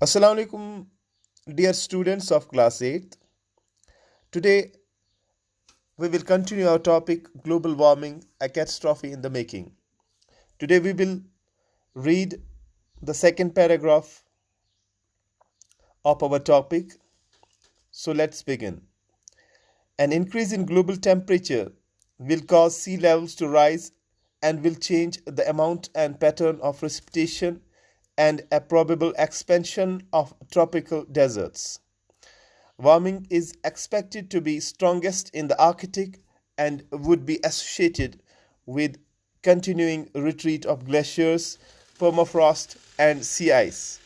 Assalamu alaikum, dear students of class 8th. Today we will continue our topic global warming, a catastrophe in the making. Today we will read the second paragraph of our topic. So let's begin. An increase in global temperature will cause sea levels to rise and will change the amount and pattern of precipitation and a probable expansion of tropical deserts. Warming is expected to be strongest in the Arctic and would be associated with continuing retreat of glaciers, permafrost, and sea ice.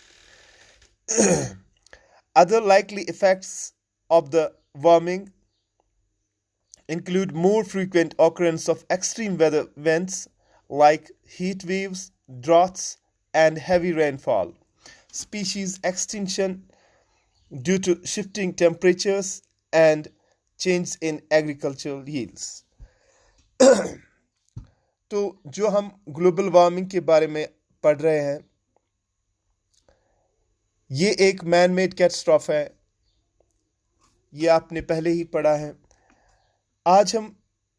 Other likely effects of the warming include more frequent occurrence of extreme weather events like heat waves, droughts, and heavy rainfall, species extinction due to shifting temperatures and change in agricultural yields. तो जो हम global warming के बारे में पढ़ रहे हैं, ये एक मैन मेड कैटास्ट्रॉफ है। ये आपने पहले ही पढ़ा है। आज हम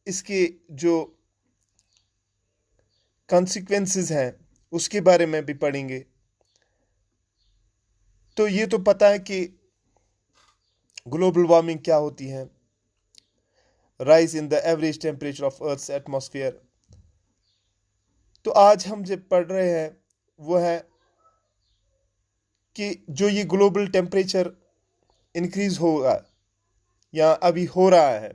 इसके जो कॉन्सिक्वेंसेस हैं उसके बारे में भी पढ़ेंगे। तो ये तो पता है कि ग्लोबल वार्मिंग क्या होती है। Rise in the average temperature of earth's atmosphere. तो आज हम जो पढ़ रहे हैं वो है कि जो ये ग्लोबल टेम्परेचर इंक्रीज होगा या अभी हो रहा है,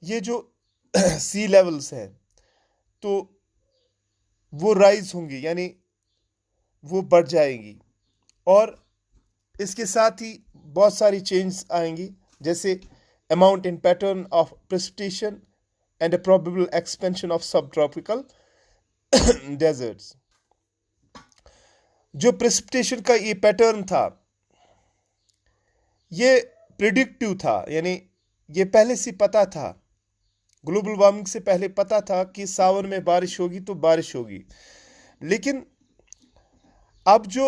ये जो सी लेवल्स हैं तो वो राइज होंगी, यानी वो बढ़ जाएंगी और इसके साथ ही बहुत सारी चेंज आएंगी, जैसे amount in pattern of precipitation and a probable expansion of सब ट्रॉपिकल डेजर्ट्स। जो प्रेसिपिटेशन का ये पैटर्न था ये प्रिडिक्टिव था, यानी ये पहले से पता था। ग्लोबल वार्मिंग से पहले पता था कि सावन में बारिश होगी तो बारिश होगी, लेकिन अब जो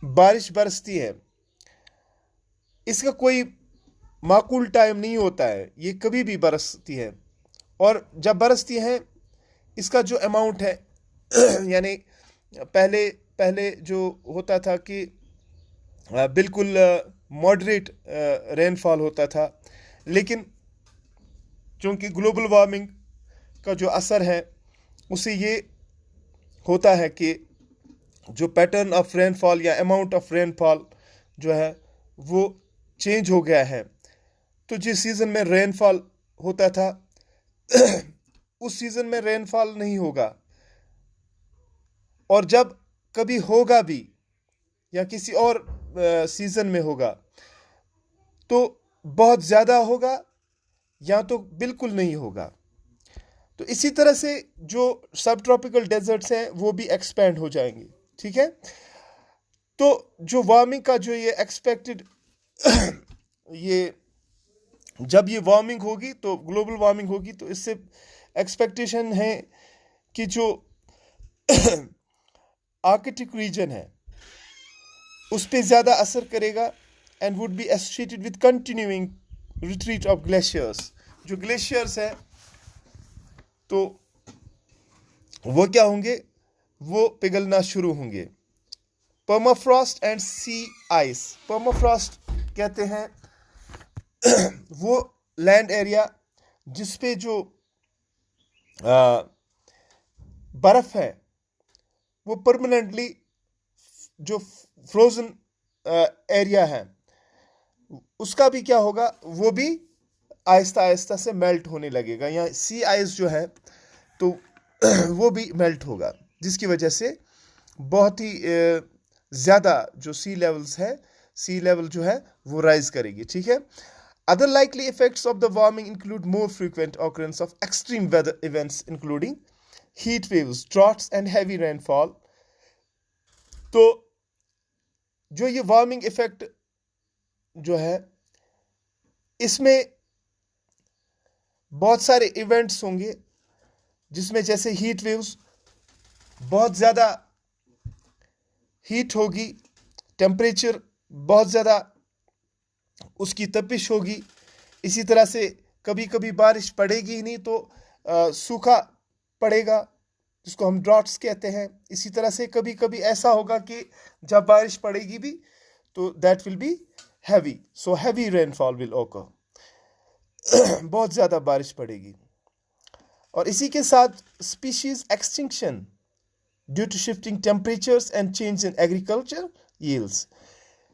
बारिश बरसती है इसका कोई माकूल टाइम नहीं होता है, ये कभी भी बरसती है। और जब बरसती है इसका जो अमाउंट है यानी पहले पहले जो होता था कि बिल्कुल मॉडरेट रेनफॉल होता था, लेकिन चूँकि ग्लोबल वार्मिंग का जो असर है उसे ये होता है कि जो पैटर्न ऑफ रेनफॉल या अमाउंट ऑफ रेनफॉल जो है वो चेंज हो गया है। तो जिस सीज़न में रेनफॉल होता था उस सीज़न में रेनफॉल नहीं होगा, और जब कभी होगा भी या किसी और सीज़न में होगा तो बहुत ज़्यादा होगा या तो बिल्कुल नहीं होगा। तो इसी तरह से जो सब ट्रॉपिकल डेजर्ट्स हैं वो भी एक्सपैंड हो जाएंगे, ठीक है। तो जो वार्मिंग का जो ये एक्सपेक्टेड ये जब ये वार्मिंग होगी तो ग्लोबल वार्मिंग होगी तो इससे एक्सपेक्टेशन है कि जो आर्कटिक रीजन है उस पर ज़्यादा असर करेगा and would be associated with continuing retreat of glaciers. जो ग्लेशियर्स है तो वो क्या होंगे, वो पिघलना शुरू होंगे। Permafrost and sea ice. Permafrost कहते हैं वो लैंड एरिया जिस पे जो बर्फ है वो परमानेंटली जो फ्रोजन एरिया है उसका भी क्या होगा, वो भी आहिस्ता आहिस्ता से मेल्ट होने लगेगा। या सी आइस जो है तो वो भी मेल्ट होगा, जिसकी वजह से बहुत ही ज़्यादा जो सी लेवल्स है, सी लेवल जो है वो राइज करेगी, ठीक है। Other likely effects of the warming include more frequent occurrence of extreme weather events including heat waves, droughts and heavy rainfall. तो जो ये वार्मिंग इफेक्ट जो है इसमें बहुत सारे इवेंट्स होंगे, जिसमें जैसे हीट वेव्स, बहुत ज़्यादा हीट होगी, टेम्परेचर बहुत ज़्यादा उसकी तपिश होगी। इसी तरह से कभी कभी बारिश पड़ेगी ही नहीं तो सूखा पड़ेगा, जिसको हम ड्रॉट्स कहते हैं। इसी तरह से कभी कभी ऐसा होगा कि जब बारिश पड़ेगी भी तो that will be heavy, so heavy rainfall will occur, बहुत ज़्यादा बारिश पड़ेगी। और इसी के साथ species extinction due to shifting temperatures and change in agriculture yields,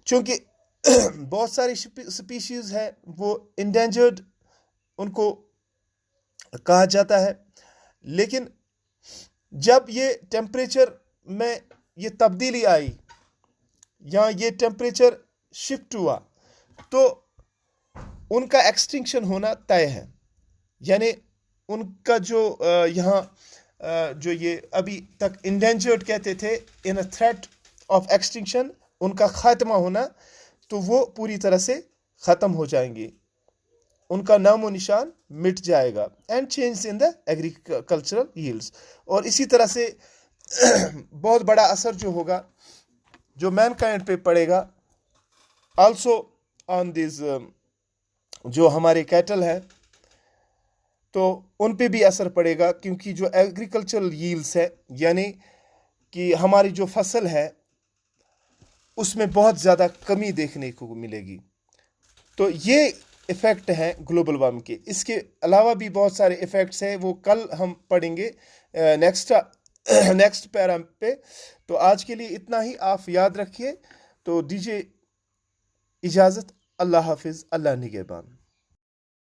क्योंकि बहुत सारी स्पीशीज है वो इंडेंजर्ड उनको कहा जाता है। लेकिन जब ये टेम्परेचर में ये तब्दीली आई या ये टेम्परेचर शिफ्ट हुआ तो उनका एक्सटिंक्शन होना तय है। यानी उनका जो यहाँ जो ये अभी तक इंडेंजर्ड कहते थे, इन अ थ्रेट ऑफ एक्सटिंक्शन, उनका खात्मा होना, तो वो पूरी तरह से ख़त्म हो जाएंगे, उनका नामो निशान मिट जाएगा। And change in the agricultural yields. और इसी तरह से बहुत बड़ा असर जो होगा जो मैनकाइंड पे पड़ेगा, आल्सो ऑन दिस जो हमारे कैटल है, तो उन पे भी असर पड़ेगा, क्योंकि जो एग्रीकल्चरल यील्ड्स है यानी कि हमारी जो फसल है उसमें बहुत ज़्यादा कमी देखने को मिलेगी। तो ये इफ़ेक्ट हैं ग्लोबल वार्मिंग के। इसके अलावा भी बहुत सारे इफ़ेक्ट्स हैं, वो कल हम पढ़ेंगे नेक्स्ट पैरा पे। तो आज के लिए इतना ही, आप याद रखिए। तो दीजिए इजाज़त, अल्लाह हाफिज़, अल्लाह निगहबान।